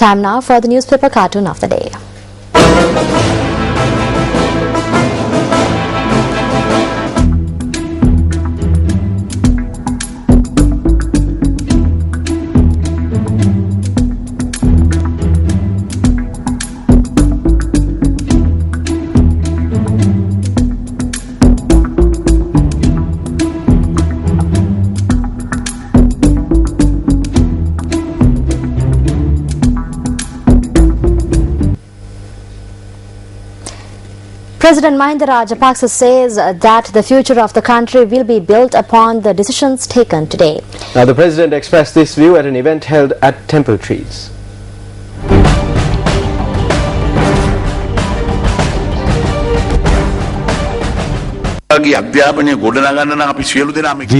Time now for the newspaper cartoon of the day. President Mahinda Rajapaksa says that the future of the country will be built upon the decisions taken today. Now, the President expressed this view at an event held at Temple Trees. We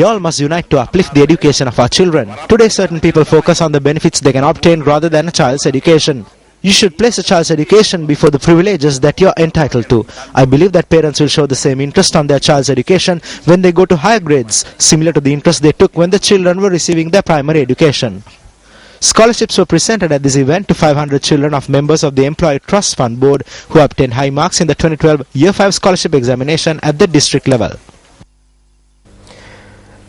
all must unite to uplift the education of our children. Today, certain people focus on the benefits they can obtain rather than a child's education. You should place a child's education before the privileges that you are entitled to. I believe that parents will show the same interest on their child's education when they go to higher grades, similar to the interest they took when the children were receiving their primary education. Scholarships were presented at this event to 500 children of members of the Employee Trust Fund Board who obtained high marks in the 2012 Year 5 scholarship examination at the district level.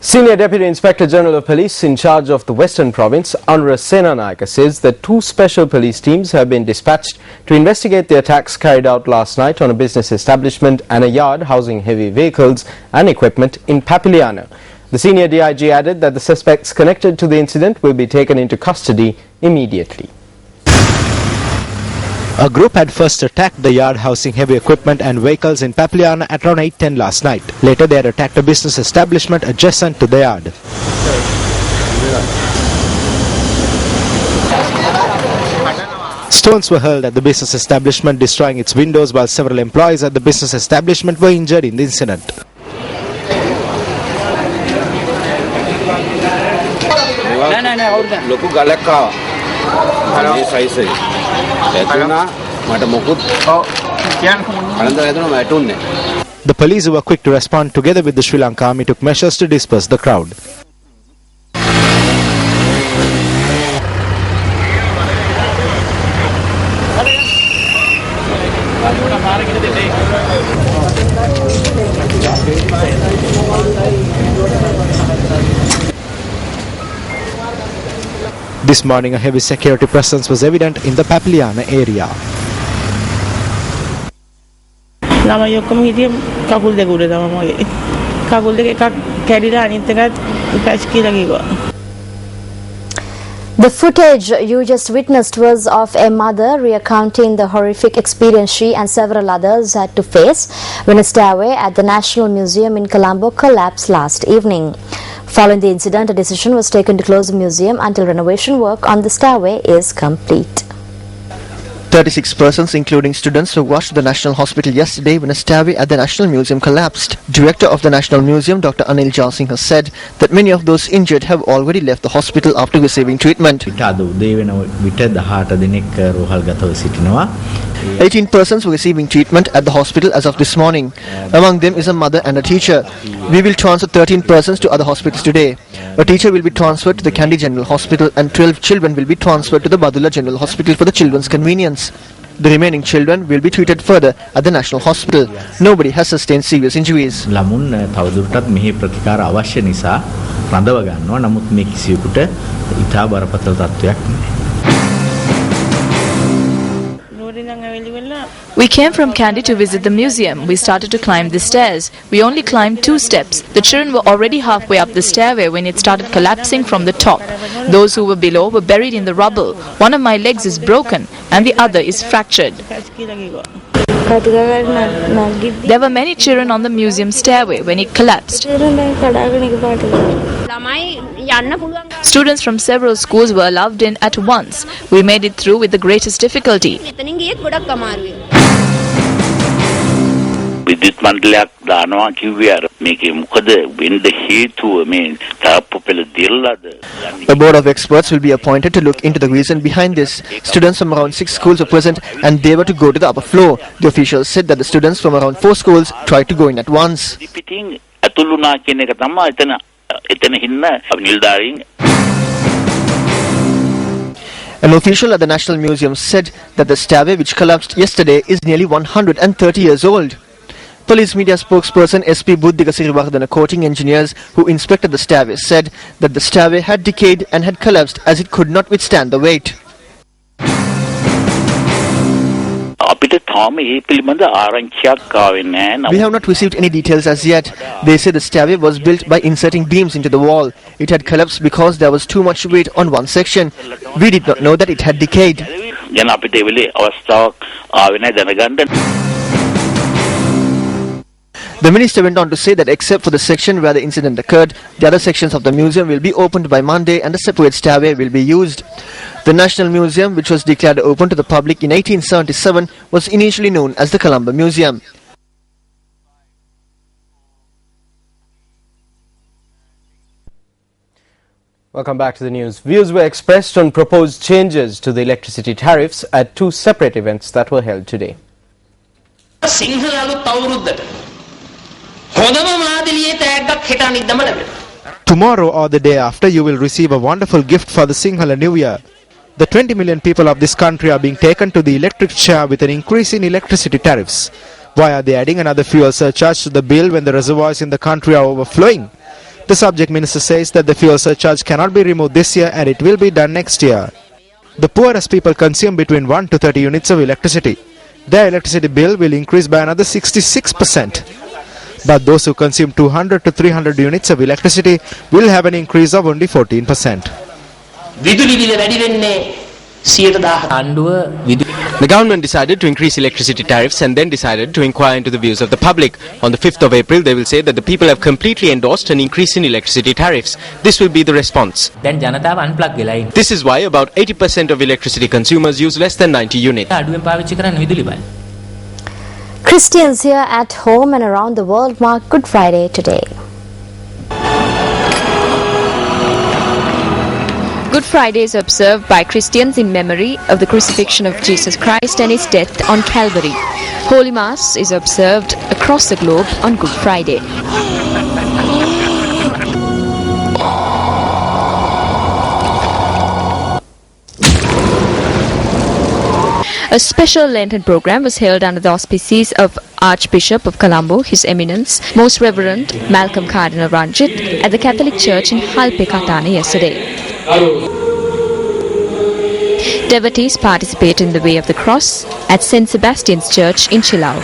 Senior Deputy Inspector General of Police in charge of the Western Province, Anura Senanayaka, says that 2 special police teams have been dispatched to investigate the attacks carried out last night on a business establishment and a yard housing heavy vehicles and equipment in Papiliana. The senior DIG added that the suspects connected to the incident will be taken into custody immediately. A group had first attacked the yard housing heavy equipment and vehicles in Papiliana at around 8:10 last night. Later they had attacked a business establishment adjacent to the yard. Stones were hurled at the business establishment, destroying its windows, while several employees at the business establishment were injured in the incident. The police, who were quick to respond together with the Sri Lanka Army, took measures to disperse the crowd. This morning, a heavy security presence was evident in the Papiliana area. The footage you just witnessed was of a mother recounting the horrific experience she and several others had to face when a stairway at the National Museum in Colombo collapsed last evening. Following the incident, a decision was taken to close the museum until renovation work on the stairway is complete. 36 persons, including students, were rushed to the National Hospital yesterday when a stairway at the National Museum collapsed. Director of the National Museum, Dr. Anil Jasingh, has said that many of those injured have already left the hospital after receiving treatment. 18 persons were receiving treatment at the hospital as of this morning. Among them is a mother and a teacher. We will transfer 13 persons to other hospitals today. A teacher will be transferred to the Kandy General Hospital and 12 children will be transferred to the Badula General Hospital for the children's convenience. The remaining children will be treated further at the National Hospital. Nobody has sustained serious injuries. We came from Kandy to visit the museum. We started to climb the stairs. We only climbed 2 steps. The children were already halfway up the stairway when it started collapsing from the top. Those who were below were buried in the rubble. One of my legs is broken and the other is fractured. There were many children on the museum stairway when it collapsed. Students from several schools were allowed in at once. We made it through with the greatest difficulty. විද්‍යුත් මණ්ඩලයක් දානවා කිව්වේ අර මේකේ මොකද වෙන්න හේතුව මේ තාප්පු පෙළ දිරලාද. A board of experts will be appointed to look into the reason behind this. Students from around 6 schools were present and they were to go to the upper floor. The officials said that the students from around 4 schools tried to go in at once. පිටින් අතුළුනා කියන එක තමයි එතන ඉන්න නිලධාරීන්. An official at the National Museum said that the stairway which collapsed yesterday is nearly 130 years old. Police media spokesperson SP Buddhika Sirivardhana, quoting engineers who inspected the stairway, said that the stairway had decayed and had collapsed as it could not withstand the weight. We have not received any details as yet. They say the stairway was built by inserting beams into the wall. It had collapsed because there was too much weight on one section. We did not know that it had decayed. The minister went on to say that except for the section where the incident occurred, the other sections of the museum will be opened by Monday and a separate stairway will be used. The National Museum, which was declared open to the public in 1877, was initially known as the Colombo Museum. Welcome back to the news. Views were expressed on proposed changes to the electricity tariffs at two separate events that were held today. Tomorrow or the day after, you will receive a wonderful gift for the Sinhala New Year. The 20 million people of this country are being taken to the electric chair with an increase in electricity tariffs. Why are they adding another fuel surcharge to the bill when the reservoirs in the country are overflowing? The subject minister says that the fuel surcharge cannot be removed this year and it will be done next year. The poorest people consume between 1 to 30 units of electricity. Their electricity bill will increase by another 66%. But those who consume 200 to 300 units of electricity will have an increase of only 14%. The government decided to increase electricity tariffs and then decided to inquire into the views of the public. On the 5th of April, they will say that the people have completely endorsed an increase in electricity tariffs. This will be the response. This is why about 80% of electricity consumers use less than 90 units. Christians here at home and around the world mark Good Friday today. Good Friday is observed by Christians in memory of the crucifixion of Jesus Christ and his death on Calvary. Holy Mass is observed across the globe on Good Friday. A special Lenten program was held under the auspices of Archbishop of Colombo, His Eminence, Most Reverend Malcolm Cardinal Ranjit, at the Catholic Church in Halpe Katana yesterday. Devotees participate in the Way of the Cross at St. Sebastian's Church in Chilau.